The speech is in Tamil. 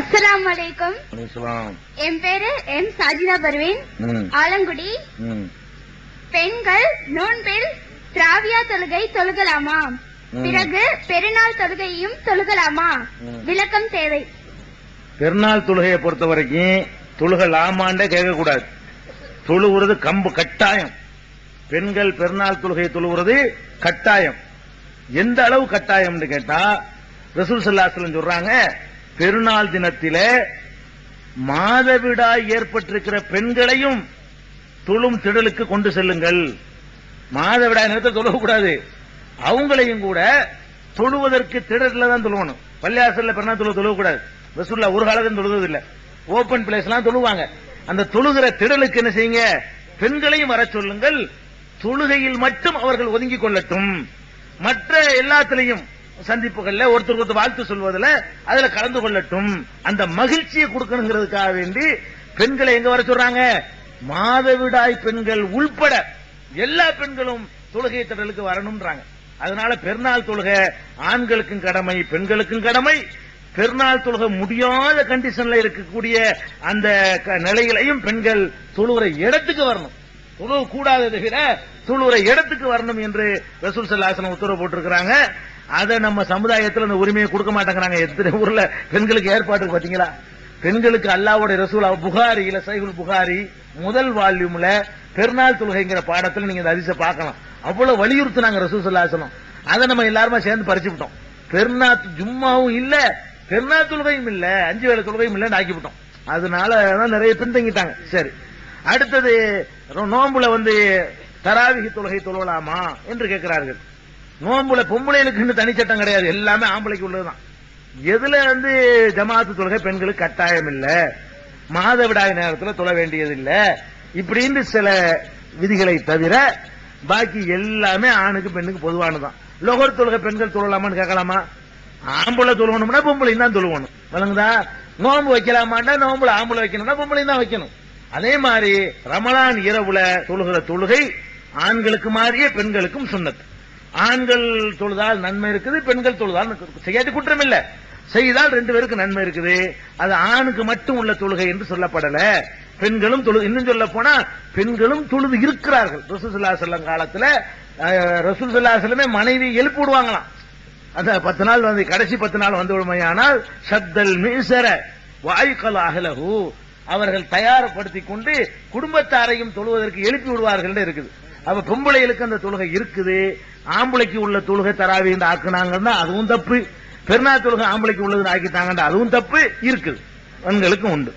அஸ்ஸலாமு அலைக்கும். என் பேரு எம் சாஜிதா பர்வீன், ஆலங்குடி. பெண்கள் நோன்பில் திராவியா தொழுகை தொழுகலாமா? பிறகு பெருநாள் தொழுகையும் தொழுகலாமா? விளக்கம் தேவை. பெருநாள் தொழுகையை பொறுத்த வரைக்கும் தொழுகலாமாண்டே கேட்கக்கூடாது. தொழுகிறது கம்பு கட்டாயம். பெண்கள் பெருநாள் தொழுகையை தொழுகிறது கட்டாயம். எந்த அளவு கட்டாயம் கேட்டா ரசூல் ஸல்லல்லாஹு அலைஹி வஸல்லம் சொல்றாங்க, பெருநாள் தினத்திலே மாதவிடாய் ஏற்பட்டிருக்கிற பெண்களையும் தொழும் திடலுக்கு கொண்டு செல்லுங்கள். மாதவிடாய் நேரத்தில் தொழக்கூடாது, அவங்களையும் கூட தொழுவதற்கு திடல்ல தான் தொழுவணும். பள்ளியாசல்ல பெருநாள் தொழுவக்கூடாது. ரசூலுல்லாஹ் ஒரு காலத்தில் தொழுவது இல்ல, ஓபன் பிளேஸ் எல்லாம் தொழுவாங்க. அந்த தொழுகிற திடலுக்கு என்ன செய்யுங்க, பெண்களையும் வர சொல்லுங்கள். தொழுகையில் மட்டும் அவர்கள் ஒதுங்கிக் கொள்ளட்டும். மற்ற எல்லாத்திலையும் சந்திப்புகள்ல ஒருத்தருக்கு ஒருத்தர் வாழ்த்து சொல்வதில் அதுல கலந்து கொள்ளட்டும். அந்த மகிழ்ச்சியை கொடுக்கணுங்கிறதுக்காக வேண்டி பெண்களை எங்க வர சொல்றாங்க, மாதவிடாய் பெண்கள் உள்பட எல்லா பெண்களும் தொழுகை திடலுக்கு வரணும்ன்றாங்க. அதனால பெருநாள் தொழுகை ஆண்களுக்கும் கடமை, பெண்களுக்கும் கடமை. பெருநாள் தொழுகை முடியாத கண்டிஷன்ல இருக்கக்கூடிய அந்த நிலையிலையும் பெண்கள் தொழுகிற இடத்துக்கு வரணும். தொழுக கூடாது தவிர தொழுகிற இடத்துக்கு வரணும் என்று ரசூல் ஸல்லல்லாஹு அலைஹி வஸல்லம் உத்தரவு போட்டிருக்கிறாங்க. அதை நம்ம சமுதாயத்தில் அந்த உரிமையை கொடுக்க மாட்டேங்கிறாங்க. எத்தனை ஊர்ல பெண்களுக்கு ஏற்பாடு பாத்தீங்களா? பெண்களுக்கு அல்லாஹ்வுடைய ரசூல் புகாரியில, சஹீஹுல் புகாரி முதல் வால்யூம்ல பெருநாள் தொழுகைங்கிற பாடத்துல நீங்க இந்த ஹதீஸை பார்க்கலாம். அவ்வளவு வலியுறுத்தினாங்க ரசூல் ஸல்லல்லாஹு அலைஹி வஸல்லம். அதை நம்ம எல்லாருமே சேர்ந்து பறிச்சுட்டோம். பெருநாள் ஜும்மாவும் இல்ல, பெருநாள் தொழுகையும் இல்ல, 5 வேளை தொழுகையும் இல்லன்னு ஆக்கிவிட்டோம். அதனால நிறைய பின்தங்கிட்டாங்க. சரி, அடுத்தது நோம்புல தராவிஹ் தொழுகை தொழலாமா என்று கேட்கிறார்கள். நோம்புல பொம்பளைகளுக்கு தனிச்சட்டம் கிடையாது, எல்லாமே ஆம்பளைக்கு உள்ளதுதான். எதுல ஜமாத்து தொழுகை பெண்களுக்கு கட்டாயம் இல்ல, மாதவிடாய் நேரத்தில் தொழ வேண்டியது இல்ல, இப்படின்னு சில விதிகளை தவிர பாக்கி எல்லாமே ஆணுக்கு பெண்ணுக்கு பொதுவானதான். லொகர் தொழுகை பெண்கள் தொழலாமான்னு கேட்கலாமா? ஆம்பளை தொழுவணும்னா பொம்பளையும் தான் தொழுவணும். வழங்குதா? நோம்பு வைக்கலாமான்னா நோம்புல ஆம்பளை வைக்கணும்னா பொம்பளையும் தான் வைக்கணும். அதே மாதிரி ரமலான் இரவுல தொழுகிற தொழுகை ஆண்களுக்கு மாறிய பெண்களுக்கும் சுன்னத். ஆண்கள் தொழுதால் நன்மை இருக்குது, பெண்கள் தொழுதால் செய்யாத குற்றம் இல்ல, செய்தால் 2 பேருக்கு நன்மை இருக்குது. அது ஆணுக்கு மட்டும் உள்ள தொழுகை என்று சொல்லப்படல. பெண்களும் தொழுது, இன்னும் சொல்ல போனா பெண்களும் தொழுது இருக்கிறார்கள். ரசூல் ஸல்லல்லாஹு அலைஹி வஸல்லம் காலத்துல ரசூல் ஸல்லல்லாஹு அலைஹி வஸல்லம் மனைவி எழுப்பி விடுவாங்களாம். அந்த 10 நாள் கடைசி 10 நாள் விடுமையானால் ஷத்தல் மீசர வாய்கல் அஹ்லஹு, அவர்கள் தயாரப்படுத்திக் கொண்டு குடும்பத்தாரையும் தொழுவதற்கு எழுப்பி விடுவார்கள் இருக்குது. அப்ப பொம்பளைகளுக்கு அந்த தொழுகை இருக்குது. ஆம்பளைக்கு உள்ள தொழுகை தராவின்னு ஆக்குனாங்கன்னா அதுவும் தப்பு. பெருநாள் தொழுகை ஆம்பளைக்கு உள்ளது ஆக்கிட்டாங்கன்னா அதுவும் தப்பு இருக்குது. பெண்களுக்கும் உண்டு.